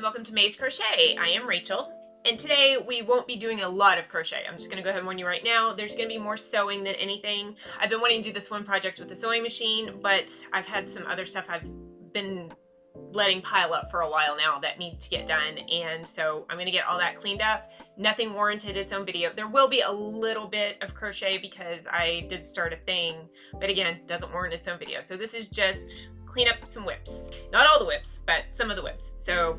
and welcome to May's Crochet. I am Rachel, and today we won't be doing a lot of crochet. I'm just going to go ahead and warn you right now, there's going to be more sewing than anything. I've been wanting to do this one project with the sewing machine, but I've had some other stuff I've been letting pile up for a while now that need to get done, and so I'm going to get all that cleaned up. Nothing warranted its own video. There will be a little bit of crochet because I did start a thing, but again, doesn't warrant its own video. So this is just clean up some WIPs. Not all the WIPs, but some of the WIPs. So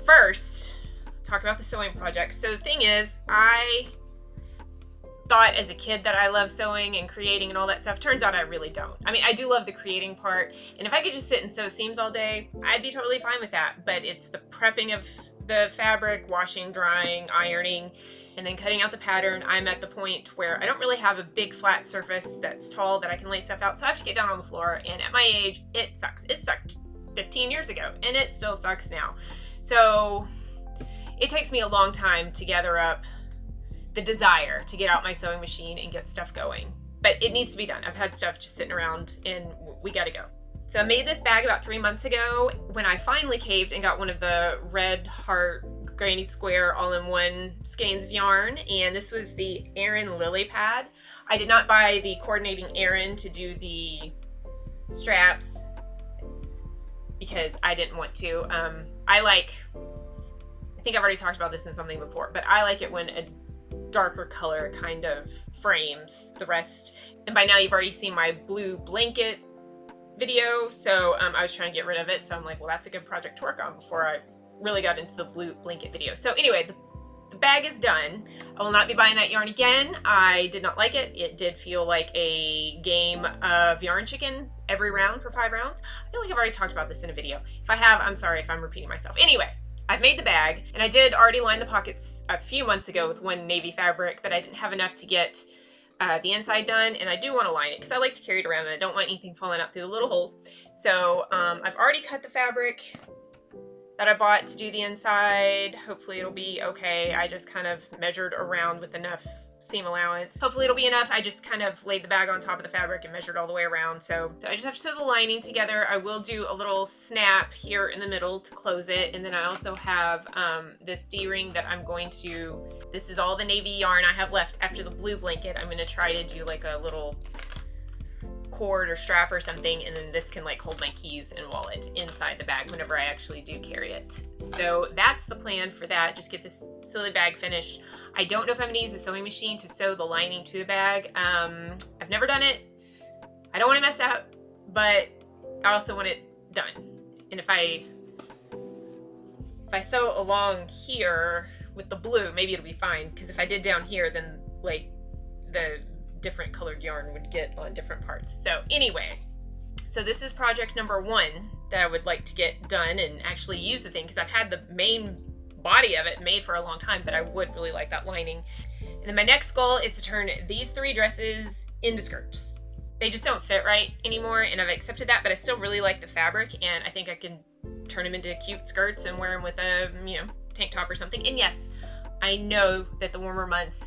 first, talk about the sewing project. So the thing is, I thought as a kid that I love sewing and creating and all that stuff. Turns out I really don't. I mean, I do love the creating part, and if I could just sit and sew seams all day, I'd be totally fine with that. But it's the prepping of the fabric, washing, drying, ironing, and then cutting out the pattern. I'm at the point where I don't really have a big flat surface that's tall that I can lay stuff out, so I have to get down on the floor, and at my age, it sucks. It sucked 15 years ago, and it still sucks now. So it takes me a long time to gather up the desire to get out my sewing machine and get stuff going. But it needs to be done. I've had stuff just sitting around, and we gotta go. So I made this bag about 3 months ago when I finally caved and got one of the red heart granny square all-in-one skeins of yarn, and this was the Aran lily pad. I did not buy the coordinating Aran to do the straps because I didn't want to. I think I've already talked about this in something before, but I like it when a darker color kind of frames the rest. And by now you've already seen my blue blanket video, so I was trying to get rid of it, so I'm like, well, that's a good project to work on before I really got into the blue blanket video. So anyway, the bag is done. I will not be buying that yarn again. I did not like it. It did feel like a game of yarn chicken every round for 5 rounds. I feel like I've already talked about this in a video. If I have, I'm sorry if I'm repeating myself. Anyway, I've made the bag, and I did already line the pockets a few months ago with one navy fabric, but I didn't have enough to get the inside done, and I do want to line it because I like to carry it around and I don't want anything falling out through the little holes. So I've already cut the fabric that I bought to do the inside. Hopefully it'll be okay. I just kind of measured around with enough seam allowance. Hopefully it'll be enough. I just kind of laid the bag on top of the fabric and measured all the way around. So I just have to sew the lining together. I will do a little snap here in the middle to close it. And then I also have this D-ring that I'm going to, this is all the navy yarn I have left after the blue blanket. I'm going to try to do like a little cord or strap or something, and then this can like hold my keys and wallet inside the bag whenever I actually do carry it. So that's the plan for that. Just get this silly bag finished. I don't know if I'm going to use a sewing machine to sew the lining to the bag. I've never done it. I don't want to mess up, but I also want it done. And if I sew along here with the blue, maybe it'll be fine, because if I did down here, then like the different colored yarn would get on different parts. So anyway, so this is project number 1 that I would like to get done and actually use the thing, because I've had the main body of it made for a long time, but I would really like that lining. And then my next goal is to turn these 3 dresses into skirts. They just don't fit right anymore, and I've accepted that, but I still really like the fabric, and I think I can turn them into cute skirts and wear them with a, tank top or something. And yes, I know that the warmer months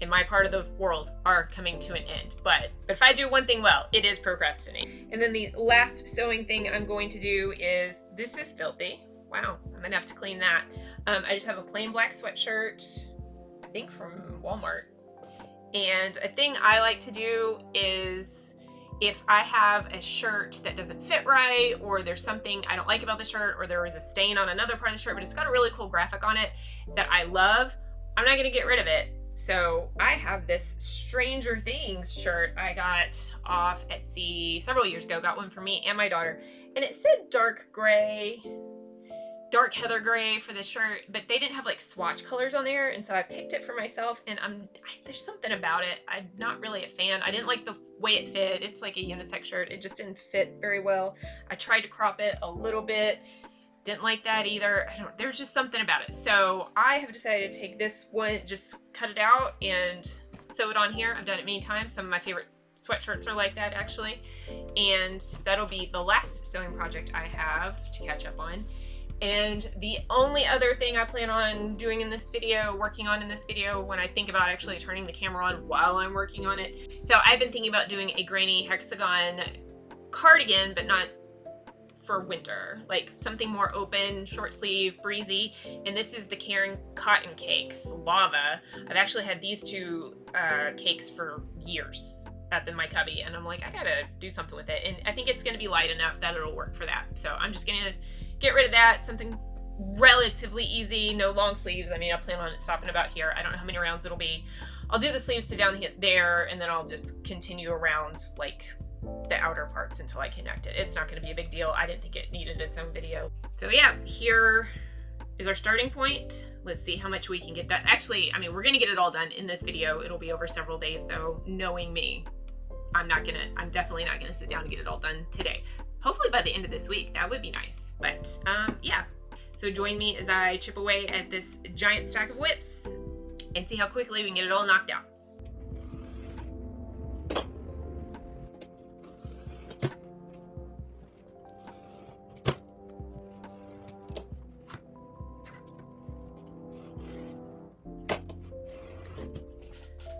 in my part of the world are coming to an end, but if I do one thing well, it is procrastinate. And then the last sewing thing I'm going to do is, this is filthy. Wow, I'm gonna have to clean that. I just have a plain black sweatshirt, I think from Walmart. And a thing I like to do is, if I have a shirt that doesn't fit right, or there's something I don't like about the shirt, or there is a stain on another part of the shirt, but it's got a really cool graphic on it that I love, I'm not gonna get rid of it. So I have this Stranger Things shirt I got off Etsy several years ago. Got one for me and my daughter, and it said dark gray, dark heather gray for this shirt, but they didn't have like swatch colors on there, and so I picked it for myself, and there's something about it. I'm not really a fan. I didn't like the way it fit. It's like a unisex shirt. It just didn't fit very well. I tried to crop it a little bit. Didn't like that either. There's just something about it. So I have decided to take this one, just cut it out and sew it on here. I've done it many times. Some of my favorite sweatshirts are like that, actually. And that'll be the last sewing project I have to catch up on. And the only other thing I plan on doing in this video, working on in this video, when I think about actually turning the camera on while I'm working on it. So I've been thinking about doing a granny hexagon cardigan, but not for winter, like something more open, short sleeve, breezy. And this is the Karen Cotton Cakes Lava. I've actually had these two cakes for years up in my cubby, and I'm like, I gotta do something with it. And I think it's gonna be light enough that it'll work for that. So I'm just gonna get rid of that, something relatively easy, no long sleeves. I mean, I plan on it stopping about here. I don't know how many rounds it'll be. I'll do the sleeves to down there, and then I'll just continue around like the outer parts until I connect it. It's not going to be a big deal. I didn't think it needed its own video. So yeah, here is our starting point. Let's see how much we can get done. Actually, I mean, we're going to get it all done in this video. It'll be over several days though. Knowing me, I'm definitely not going to sit down and get it all done today. Hopefully by the end of this week, that would be nice. But yeah, so join me as I chip away at this giant stack of WIPs and see how quickly we can get it all knocked out.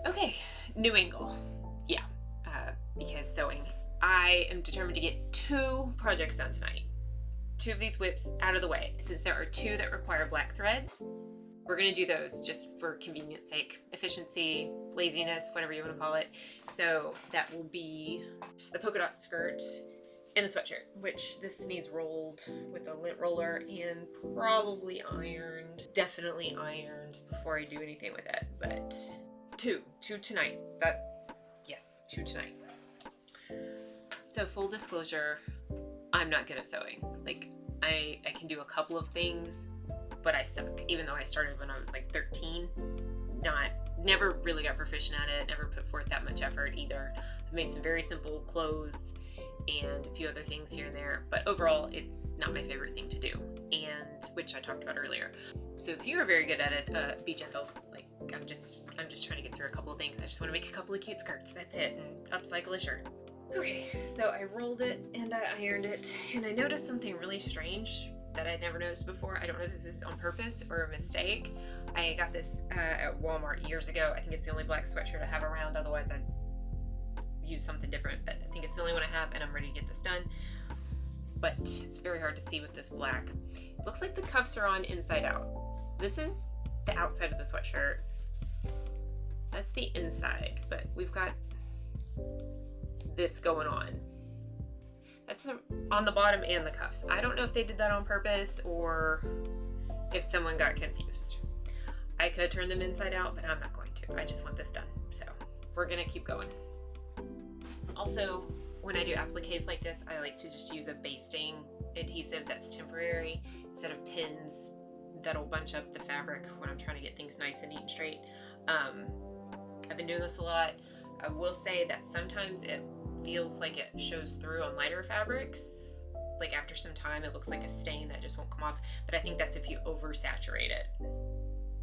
Okay, new angle. Yeah, because sewing. I am determined to get 2 projects done tonight. 2 of these WIPs out of the way. Since there are 2 that require black thread, we're gonna do those just for convenience sake, efficiency, laziness, whatever you wanna call it. So that will be the polka dot skirt and the sweatshirt, which this needs rolled with a lint roller and probably ironed, definitely ironed before I do anything with it, but 2 tonight. Yes, 2 tonight. So full disclosure, I'm not good at sewing. Like I can do a couple of things, but I suck. Even though I started when I was like 13, never really got proficient at it, never put forth that much effort either. I've made some very simple clothes and a few other things here and there, but overall it's not my favorite thing to do, and which I talked about earlier. So if you're very good at it, be gentle. Like I'm just trying to get through a couple of things. I just want to make a couple of cute skirts, that's it, and upcycle a shirt. Okay, so I rolled it and I ironed it, and I noticed something really strange that I'd never noticed before. I don't know if this is on purpose or a mistake. I got this at Walmart years ago. I think it's the only black sweatshirt I have around, otherwise I'd use something different, but I think it's the only one I have and I'm ready to get this done. But it's very hard to see with this black. It looks like the cuffs are on inside out. This is the outside of the sweatshirt. That's the inside, but we've got this going on. That's on the bottom and the cuffs. I don't know if they did that on purpose or if someone got confused. I could turn them inside out, but I'm not going to. I just want this done. So we're gonna keep going. Also, when I do appliques like this, I like to just use a basting adhesive that's temporary instead of pins that'll bunch up the fabric when I'm trying to get things nice and neat and straight. I've been doing this a lot. I will say that sometimes it feels like it shows through on lighter fabrics. Like after some time, it looks like a stain that just won't come off. But I think that's if you oversaturate it,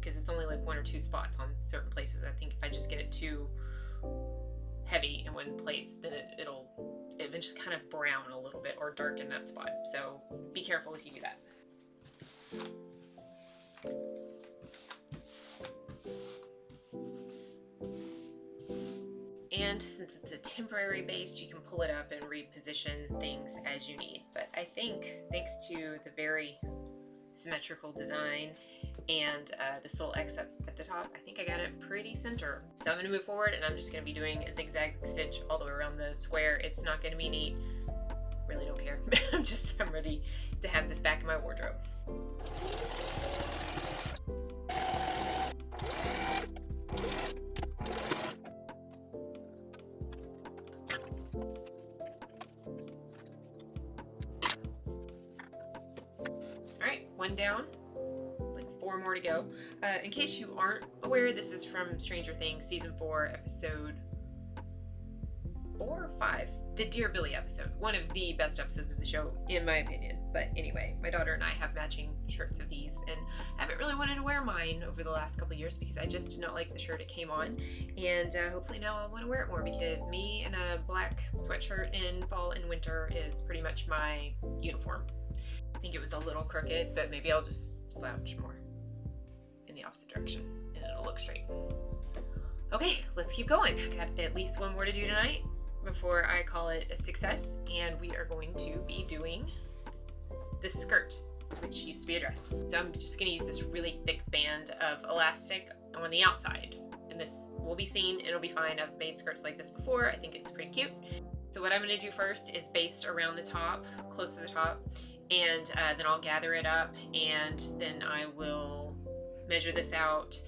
because it's only like 1 or 2 spots on certain places. I think if I just get it too heavy in one place, then it'll eventually kind of brown a little bit or darken that spot. So be careful if you do that. And since it's a temporary base, you can pull it up and reposition things as you need. But I think thanks to the very symmetrical design and this little X up at the top, I think I got it pretty center. So I'm gonna move forward and I'm just gonna be doing a zigzag stitch all the way around the square. It's not gonna be neat. Really don't care. I'm ready to have this back in my wardrobe. One down, like 4 more to go. In case you aren't aware, this is from Stranger Things season 4, episode 4 or 5, the Dear Billy episode. One of the best episodes of the show, in my opinion. But anyway, my daughter and I have matching shirts of these, and I haven't really wanted to wear mine over the last couple of years because I just did not like the shirt it came on. And hopefully now I want to wear it more, because me in a black sweatshirt in fall and winter is pretty much my uniform. I think it was a little crooked, but maybe I'll just slouch more in the opposite direction and it'll look straight. Okay, let's keep going. I got at least 1 more to do tonight before I call it a success, and we are going to be doing this skirt, which used to be a dress. So I'm just gonna use this really thick band of elastic on the outside. And this will be seen, it'll be fine. I've made skirts like this before. I think it's pretty cute. So what I'm gonna do first is baste around the top, close to the top, and then I'll gather it up, and then I will measure this out,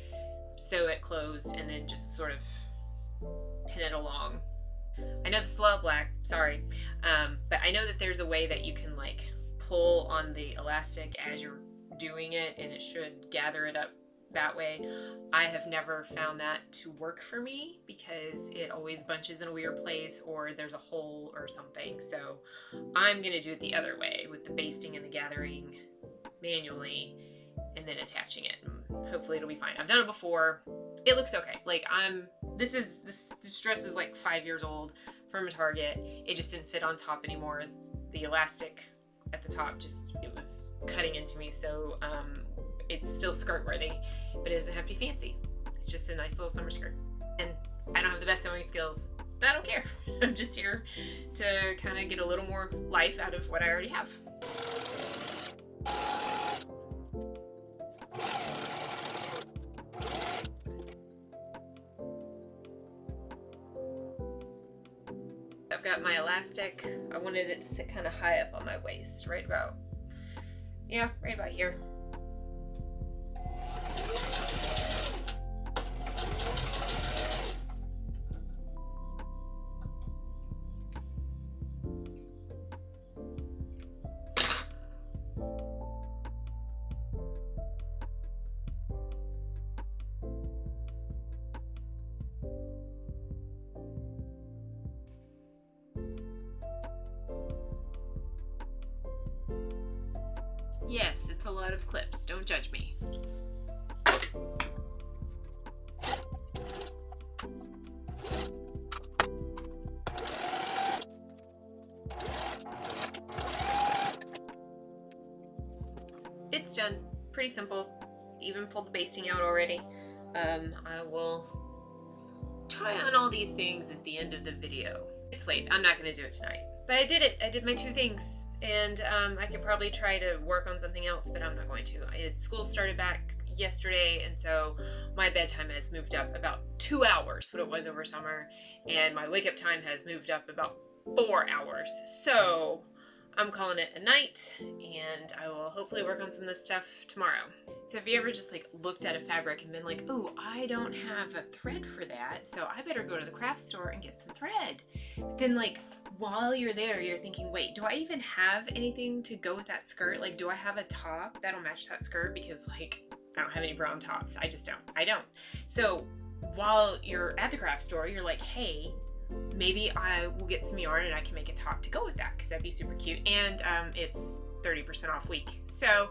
sew it closed, and then just sort of pin it along. I know this is a lot of black, sorry, but I know that there's a way that you can like pull on the elastic as you're doing it, and it should gather it up that way. I have never found that to work for me because it always bunches in a weird place or there's a hole or something. So I'm gonna do it the other way with the basting and the gathering manually and then attaching it. And hopefully it'll be fine. I've done it before. It looks okay. Like this dress is like 5 years old from a Target. It just didn't fit on top anymore. The elastic at the top it was cutting into me. So it's still skirt worthy, but it doesn't have to be fancy. It's just a nice little summer skirt. And I don't have the best sewing skills, but I don't care. I'm just here to kind of get a little more life out of what I already have. I've got my elastic. I wanted it to sit kind of high up on my waist, right about here. Yes, it's a lot of clips. Don't judge me. It's done. Pretty simple. Even pulled the basting out already. I will try on all these things at the end of the video. It's late. I'm not going to do it tonight. But I did it. I did my 2 things. And I could probably try to work on something else, but I'm not going to. School started back yesterday, and so my bedtime has moved up about 2 hours, what it was over summer, and my wake up time has moved up about 4 hours. So I'm calling it a night, and I will hopefully work on some of this stuff tomorrow. So have you ever just like looked at a fabric and been like, oh, I don't have a thread for that, so I better go to the craft store and get some thread. But then like while you're there, you're thinking, wait, do I even have anything to go with that skirt? Like, do I have a top that'll match that skirt? Because like, I don't have any brown tops. I just don't. I don't. So while you're at the craft store, you're like, hey, maybe I will get some yarn and I can make a top to go with that because that'd be super cute. And it's 30% off week. So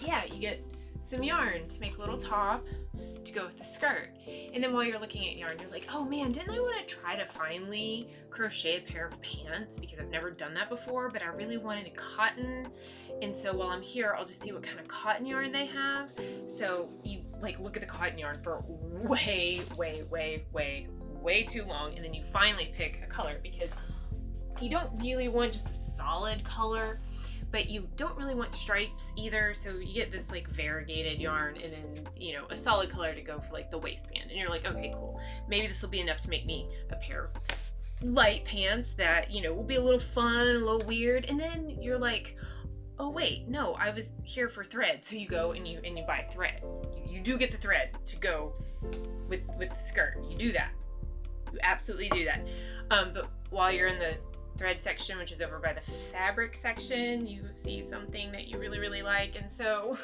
yeah, you get some yarn to make a little top to go with the skirt. And then while you're looking at yarn, you're like, oh man, didn't I want to try to finally crochet a pair of pants? Because I've never done that before, but I really wanted cotton. And so while I'm here, I'll just see what kind of cotton yarn they have. So you like look at the cotton yarn for way too long, and then you finally pick a color because you don't really want just a solid color, but you don't really want stripes either. So you get this like variegated yarn and then, you know, a solid color to go for like the waistband. And you're like, okay, cool. Maybe this will be enough to make me a pair of light pants that, you know, will be a little fun, a little weird. And then you're like, oh wait, no, I was here for thread. So you go and you buy thread. You do get the thread to go with the skirt. You do that. You absolutely do that. But while you're in the thread section, which is over by the fabric section, you see something that you really like, and so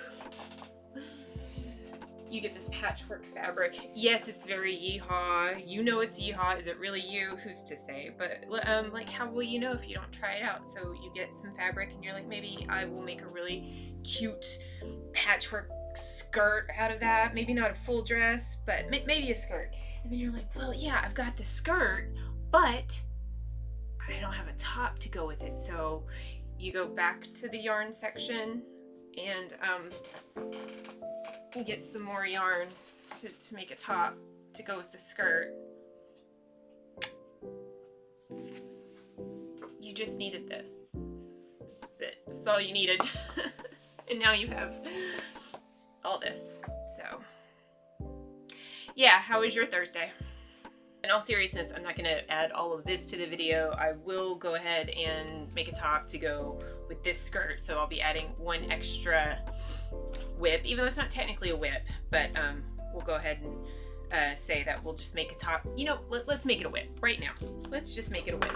you get this patchwork fabric. Yes, it's very yeehaw. You know it's yeehaw. Is it really you? Who's to say? But like, how will you know if you don't try it out? So you get some fabric and you're like, maybe I will make a really cute patchwork skirt out of that. Maybe not a full dress, but maybe a skirt. And then you're like, well, yeah, I've got the skirt, but I don't have a top to go with it. So you go back to the yarn section and you get some more yarn to make a top to go with the skirt. You just needed this. This was it. This is all you needed. And now you have all this. So yeah, how was your Thursday? In all seriousness, I'm not going to add all of this to the video. I will go ahead and make a top to go with this skirt, so I'll be adding one extra WIP, even though it's not technically a WIP, but we'll go ahead and say that we'll just make a top. You know, let's make it a WIP right now. Let's just make it a WIP.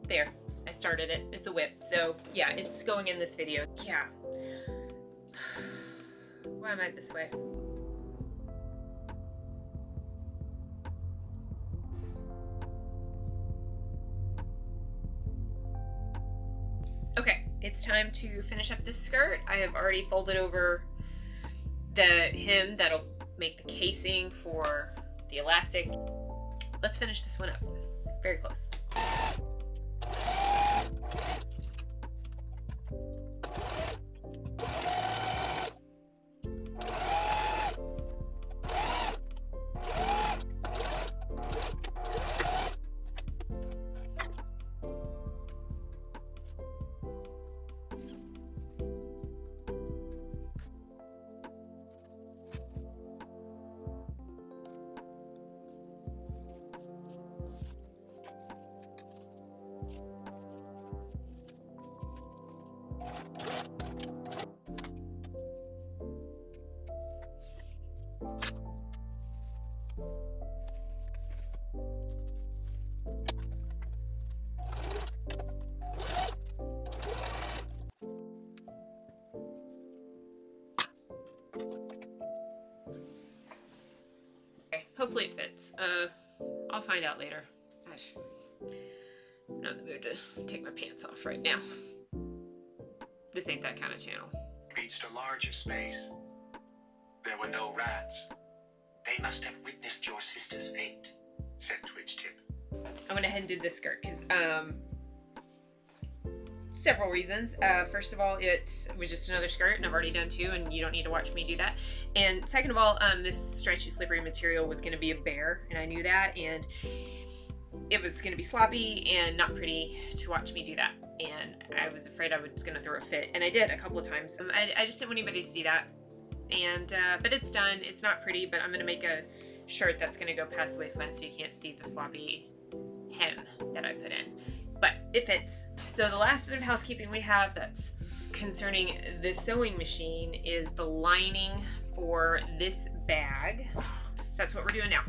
There, I started it. It's a WIP. So yeah, it's going in this video. Yeah. Why am I this way? Okay, it's time to finish up this skirt. I have already folded over the hem that'll make the casing for the elastic. Let's finish this one up. Very close. Hopefully it fits. I'll find out later. Gosh, I'm not in the mood to take my pants off right now. This ain't that kind of channel. Reached a larger space. There were no rats. They must have witnessed your sister's fate, said Twitch Tip. I went ahead and did this skirt because several reasons. First of all, it was just another skirt and I've already done two and you don't need to watch me do that. And second of all, this stretchy slippery material was going to be a bear and I knew that, and it was going to be sloppy and not pretty to watch me do that, and I was afraid I was going to throw a fit, and I did a couple of times. I just didn't want anybody to see that, and but it's done. It's not pretty, but I'm going to make a shirt that's going to go past the waistline so you can't see the sloppy hem that I put in. But it fits. So the last bit of housekeeping we have that's concerning the sewing machine is the lining for this bag. That's what we're doing now.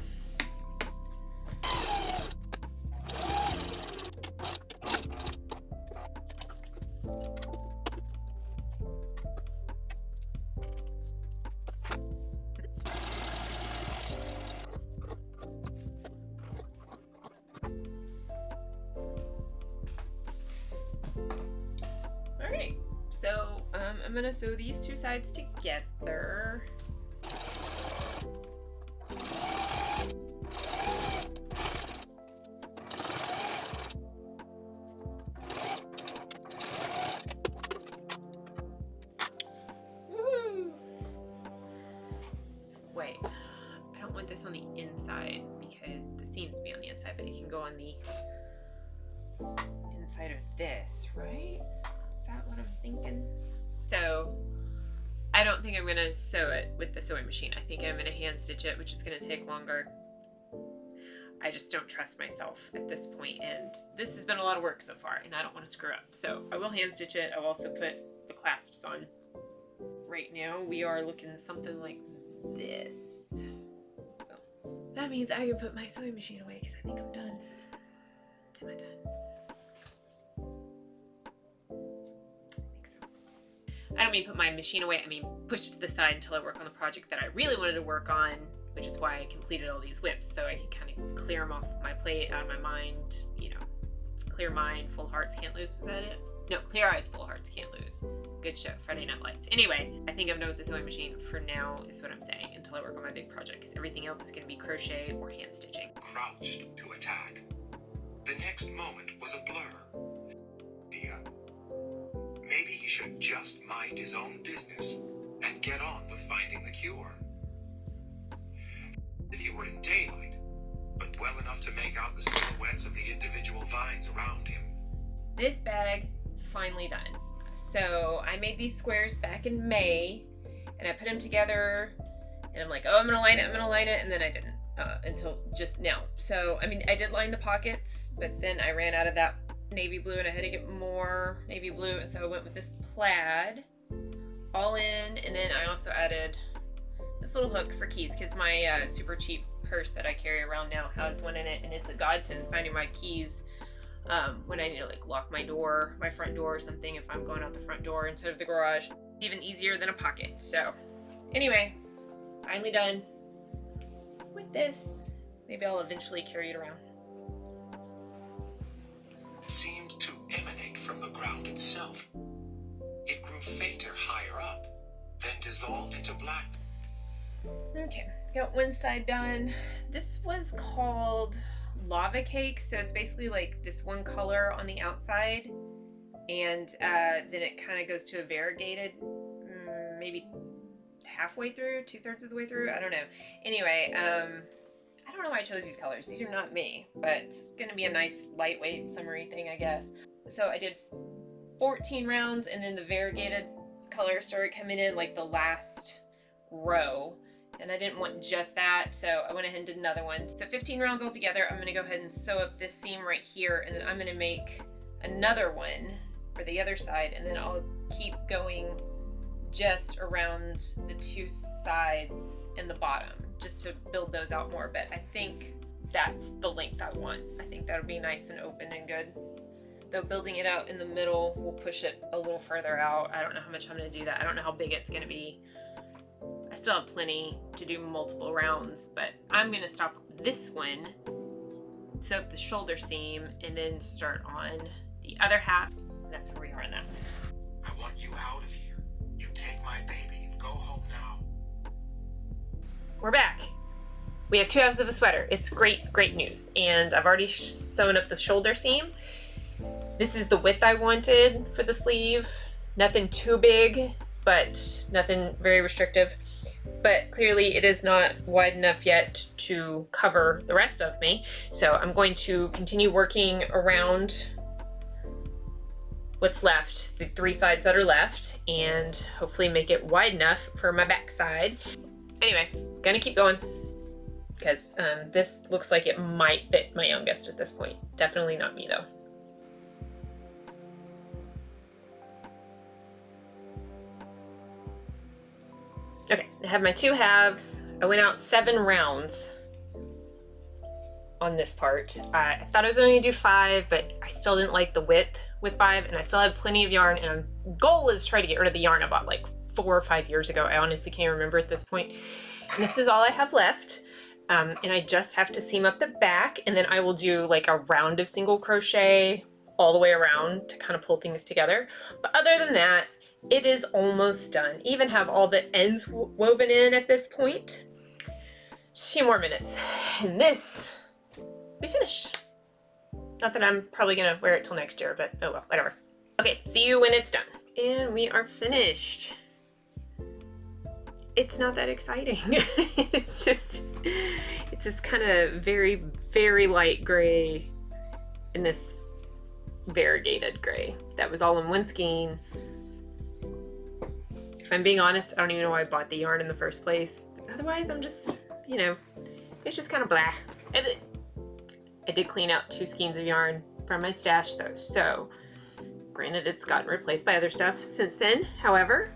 Alright, so I'm gonna sew these two sides together. Woo! Wait, I don't want this on the inside because the seams be on the inside, but it can go on the inside of this, right? Is that what I'm thinking? So I don't think I'm gonna sew it with the sewing machine. I think I'm gonna hand stitch it, which is gonna take longer. I just don't trust myself at this point, and this has been a lot of work so far, and I don't want to screw up. So I will hand stitch it. I'll also put the clasps on. Right now we are looking something like this. So that means I can put my sewing machine away because I think I'm done. Am I done? I don't mean put my machine away, I mean push it to the side until I work on the project that I really wanted to work on, which is why I completed all these WIPs, so I could kind of clear them off my plate, out of my mind, you know. Clear mind, full hearts can't lose, was that it? No, clear eyes, full hearts can't lose. Good show, Friday Night Lights. Anyway, I think I'm done with the sewing machine for now, is what I'm saying, until I work on my big project, because everything else is going to be crochet or hand stitching. Crouched to attack. The next moment was a blur. Maybe he should just mind his own business and get on with finding the cure. If he were in daylight, but well enough to make out the silhouettes of the individual vines around him. This bag, finally done. So I made these squares back in May, and I put them together, and I'm like, oh, I'm gonna line it, and then I didn't until just now. So, I mean, I did line the pockets, but then I ran out of that navy blue, and I had to get more navy blue, and so I went with this plaid all in, and then I also added this little hook for keys, because my super cheap purse that I carry around now has one in it, and it's a godsend finding my keys when I need to like lock my door, my front door or something, if I'm going out the front door instead of the garage. Even easier than a pocket. So anyway, finally done with this. Maybe I'll eventually carry it around. It seemed to emanate from the ground itself. It grew fainter higher up, then dissolved into black. Okay, got one side done. This was called lava cake, so it's basically like this one color on the outside, and then it kind of goes to a variegated, maybe halfway through, 2/3 of the way through, I don't know. Anyway, I don't know why I chose these colors. These are not me, but it's gonna be a nice lightweight summery thing, I guess. So I did 14 rounds, and then the variegated color started coming in like the last row, and I didn't want just that, so I went ahead and did another one. So 15 rounds altogether. I'm gonna go ahead and sew up this seam right here, and then I'm gonna make another one for the other side, and then I'll keep going just around the two sides and the bottom, just to build those out more. But I think that's the length I want. I think that'll be nice and open and good. Though building it out in the middle will push it a little further out. I don't know how much I'm gonna do that. I don't know how big it's gonna be. I still have plenty to do multiple rounds, but I'm gonna stop this one, sew up the shoulder seam, and then start on the other half. That's where we are on that. I want you out of here. You take my baby and go home now. We're back. We have 2 halves of a sweater. It's great, great news. And I've already sewn up the shoulder seam. This is the width I wanted for the sleeve. Nothing too big, but nothing very restrictive. But clearly it is not wide enough yet to cover the rest of me. So I'm going to continue working around what's left, the 3 sides that are left, and hopefully make it wide enough for my back side. Anyway, gonna keep going, because this looks like it might fit my youngest at this point. Definitely not me though. Okay, I have my 2 halves. I went out 7 rounds on this part. I thought I was only gonna do 5, but I still didn't like the width with 5, and I still have plenty of yarn, and my goal is to try to get rid of the yarn I bought like 4 or 5 years ago. I honestly can't remember at this point. And this is all I have left. And I just have to seam up the back, and then I will do like a round of single crochet all the way around to kind of pull things together. But other than that, it is almost done. Even have all the ends woven in at this point. Just a few more minutes, and this will be finished. Not that I'm probably gonna wear it till next year, but oh well, whatever. Okay, see you when it's done. And we are finished. It's not that exciting. It's just kind of very, very light gray and this variegated gray. That was all in one skein. If I'm being honest, I don't even know why I bought the yarn in the first place. Otherwise, I'm just, you know, it's just kind of blah. I did clean out 2 skeins of yarn from my stash though, so granted it's gotten replaced by other stuff since then. However,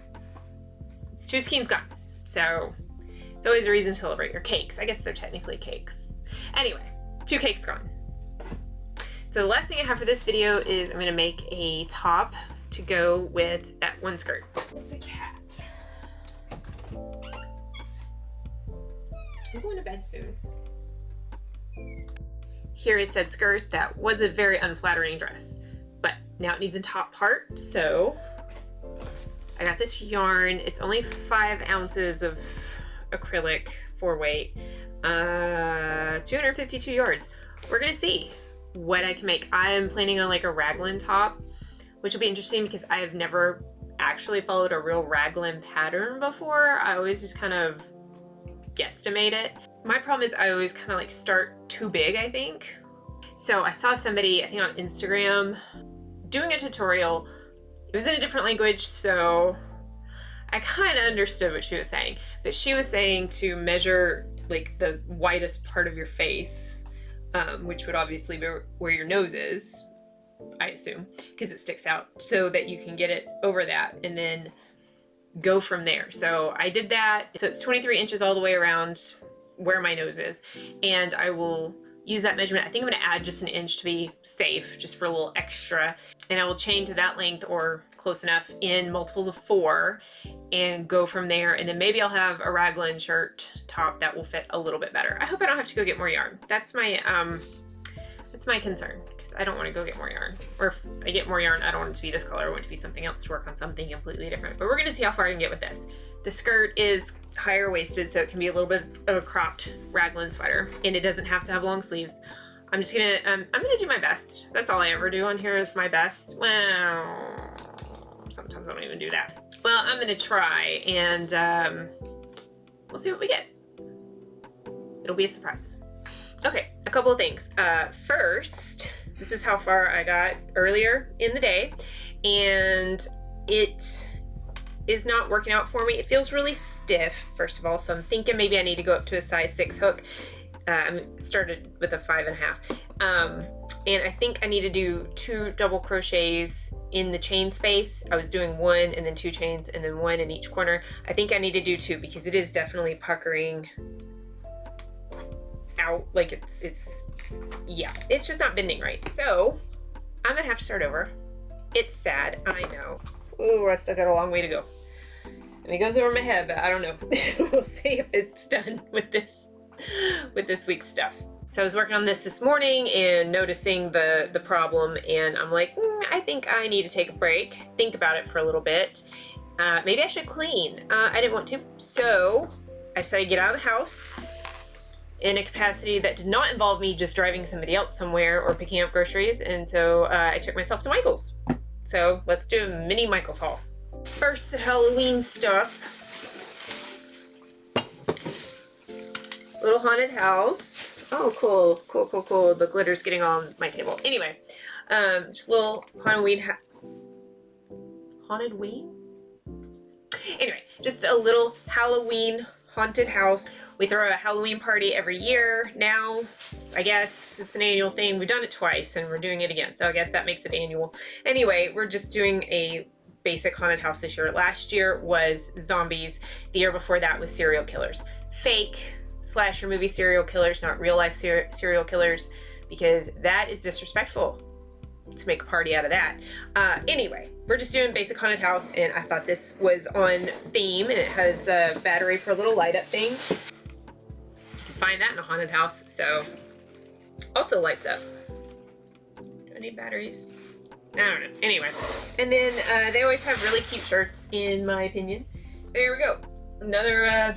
it's 2 skeins gone. So it's always a reason to celebrate your cakes. I guess they're technically cakes. Anyway, 2 cakes gone. So the last thing I have for this video is I'm gonna make a top to go with that one skirt. It's a cat. I'm going to bed soon. Here is said skirt that was a very unflattering dress, but now it needs a top part, so I got this yarn. It's only 5 ounces of acrylic for weight, 252 yards. We're gonna see what I can make. I am planning on like a raglan top, which will be interesting because I have never actually followed a real raglan pattern before. I always just kind of guesstimate it. My problem is I always kind of like start too big, I think. So I saw somebody, I think on Instagram, doing a tutorial. It was in a different language, so I kind of understood what she was saying. But she was saying to measure like the widest part of your face, which would obviously be where your nose is, I assume, because it sticks out, so that you can get it over that and then go from there. So I did that. So it's 23 inches all the way around where my nose is, and I will use that measurement. I think I'm gonna add just an inch to be safe, just for a little extra, and I will chain to that length or close enough in multiples of 4 and go from there. And then maybe I'll have a raglan shirt top that will fit a little bit better. I hope I don't have to go get more yarn. That's my concern, because I don't want to go get more yarn. Or if I get more yarn, I don't want it to be this color. I want it to be something else, to work on something completely different. But we're gonna see how far I can get with this. The skirt is higher waisted, so it can be a little bit of a cropped raglan sweater, and it doesn't have to have long sleeves. I'm just gonna, I'm gonna do my best. That's all I ever do on here is my best. Well, sometimes I don't even do that. Well, I'm gonna try, and we'll see what we get. It'll be a surprise. Okay, a couple of things. First, this is how far I got earlier in the day, and it is not working out for me. It feels really stiff, first of all, so I'm thinking maybe I need to go up to a size 6 hook. I started with a 5.5. And I think I need to do 2 double crochets in the chain space. I was doing 1 and then 2 chains and then 1 in each corner. I think I need to do 2 because it is definitely puckering out. Like it's just not bending right. So I'm gonna have to start over. It's sad, I know. Ooh, I still got a long way to go. And it goes over my head, but I don't know. We'll see if it's done with this week's stuff. So I was working on this morning and noticing the problem, and I'm like, I think I need to take a break, think about it for a little bit. Maybe I should clean. I didn't want to, so I decided to get out of the house in a capacity that did not involve me just driving somebody else somewhere or picking up groceries, and so I took myself to Michael's. So let's do a mini Michael's haul. First, the Halloween stuff. Little haunted house. Oh, cool, cool, cool, cool. The glitter's getting on my table. Anyway, just a little Halloween? Anyway, just a little Halloween haunted house. We throw a Halloween party every year now. I guess it's an annual thing. We've done it twice and we're doing it again, so I guess that makes it annual. Anyway, we're just doing a basic haunted house this year. Last year was zombies. The year before that was serial killers. Fake slasher movie serial killers, not real life serial killers, because that is disrespectful to make a party out of that. Anyway, we're just doing basic haunted house, and I thought this was on theme, and it has a battery for a little light up thing. You can find that in a haunted house, so also lights up. Do I need batteries? I don't know. Anyway, and then they always have really cute shirts, in my opinion. There we go. Another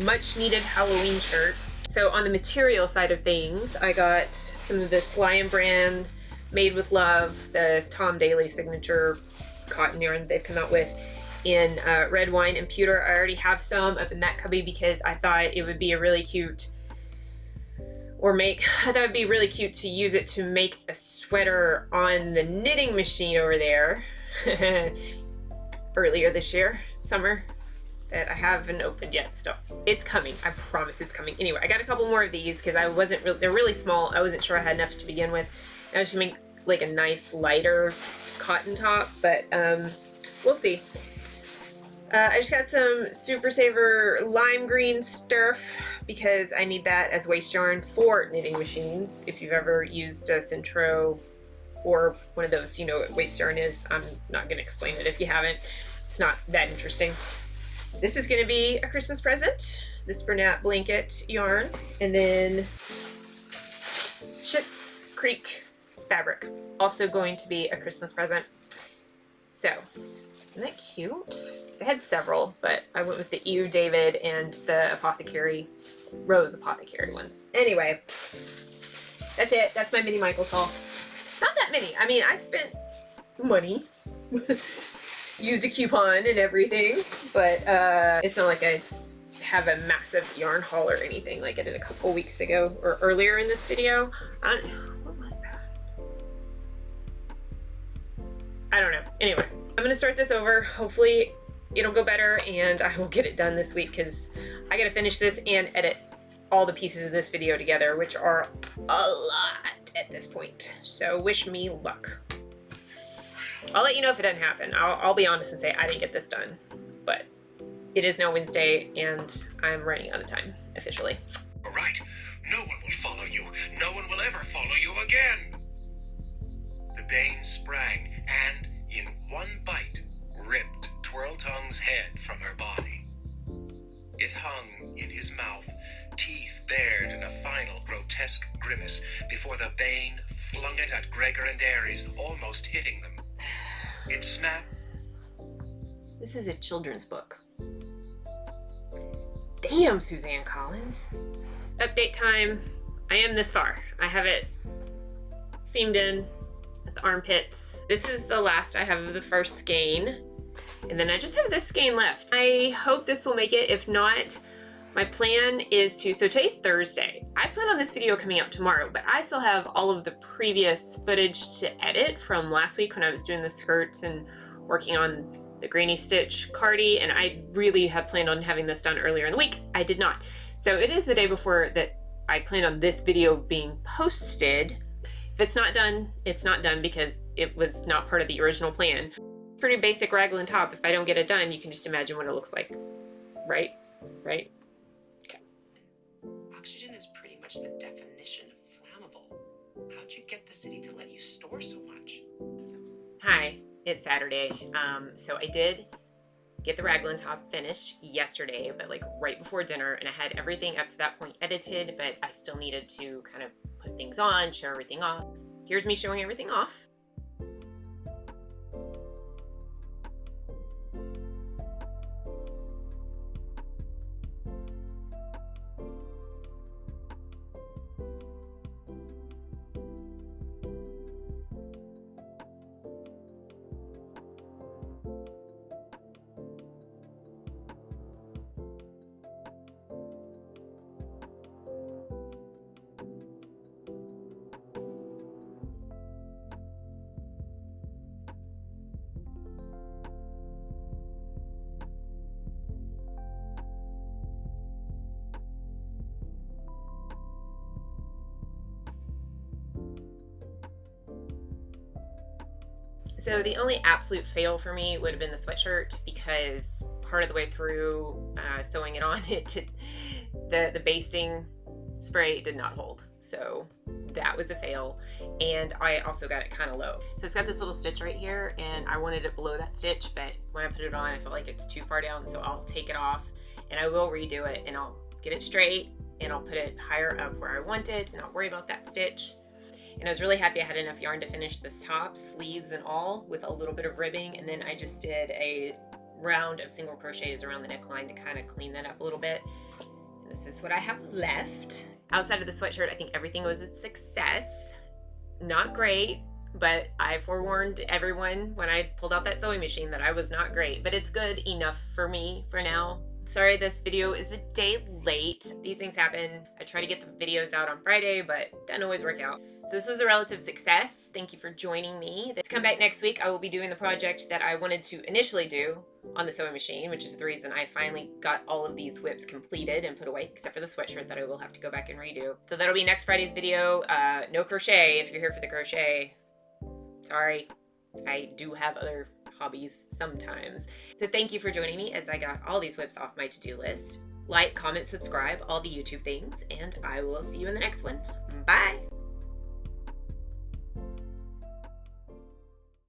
much needed Halloween shirt. So on the material side of things, I got some of this Lion brand Made with Love, the Tom Daly signature cotton yarn they've come out with in red wine and pewter. I already have some up in that cubby because I thought it would be a really cute, I thought it'd be really cute to use it to make a sweater on the knitting machine over there earlier this year, summer, that I haven't opened yet still. It's coming, I promise it's coming. Anyway, I got a couple more of these because they're really small. I wasn't sure I had enough to begin with. I was gonna make like a nice lighter cotton top, but we'll see. I just got some Super Saver lime green stuff because I need that as waste yarn for knitting machines. If you've ever used a Centro or one of those, you know what waste yarn is. I'm not gonna explain it if you haven't. It's not that interesting. This is gonna be a Christmas present, this Bernat blanket yarn, and then Schitt's Creek fabric, also going to be a Christmas present. So, isn't that cute? They had several, but I went with the EU David and the Apothecary, Rose Apothecary ones. Anyway, that's it. That's my mini Michael's haul. Not that many. I mean, I spent money. Used a coupon and everything, but it's not like I have a massive yarn haul or anything like I did a couple weeks ago or earlier in this video. What was that? I don't know. Anyway, I'm gonna start this over. Hopefully it'll go better and I will get it done this week because I gotta finish this and edit all the pieces of this video together, which are a lot at this point. So wish me luck. I'll let you know if it doesn't happen. I'll be honest and say I didn't get this done, but it is now Wednesday and I'm running out of time officially. All right, no one will follow you. No one will ever follow you again. The Bane sprang and, in one bite, ripped Twirl-Tongue's head from her body. It hung in his mouth, teeth bared in a final grotesque grimace, before the Bane flung it at Gregor and Ares, almost hitting them. It snapped. This is a children's book. Damn, Suzanne Collins. Update time. I am this far. I have it seamed in at the armpits. This is the last I have of the first skein. And then I just have this skein left. I hope this will make it. If not, my plan is to, so today's Thursday. I plan on this video coming out tomorrow, but I still have all of the previous footage to edit from last week when I was doing the skirts and working on the granny stitch cardie, and I really had planned on having this done earlier in the week. I did not. So it is the day before that I plan on this video being posted. If it's not done, it's not done because it was not part of the original plan. Pretty basic raglan top. If I don't get it done, you can just imagine what it looks like, right? Right? Okay. Oxygen is pretty much the definition of flammable. How'd you get the city to let you store so much? Hi, it's Saturday. So I did get the raglan top finished yesterday, but like right before dinner, and I had everything up to that point edited, but I still needed to kind of put things on, show everything off. Here's me showing everything off. So the only absolute fail for me would have been the sweatshirt, because part of the way through sewing it on, the basting spray did not hold. So that was a fail. And I also got it kind of low. So it's got this little stitch right here, and I wanted it below that stitch, but when I put it on, I felt like it's too far down, so I'll take it off and I will redo it, and I'll get it straight and I'll put it higher up where I want it and not worry about that stitch. And I was really happy I had enough yarn to finish this top, sleeves and all, with a little bit of ribbing. And then I just did a round of single crochets around the neckline to kind of clean that up a little bit. And this is what I have left. Outside of the sweatshirt, I think everything was a success. Not great, but I forewarned everyone when I pulled out that sewing machine that I was not great, but it's good enough for me for now. Sorry this video is a day late. These things happen. I try to get the videos out on Friday, but doesn't always work out. So this was a relative success. Thank you for joining me. To come back next week, I will be doing the project that I wanted to initially do on the sewing machine, which is the reason I finally got all of these WIPs completed and put away, except for the sweatshirt that I will have to go back and redo. So that'll be next Friday's video. No crochet if you're here for the crochet. Sorry, I do have other hobbies sometimes. So thank you for joining me as I got all these WIPs off my to-do list. Like, comment, subscribe, all the YouTube things, and I will see you in the next one. Bye!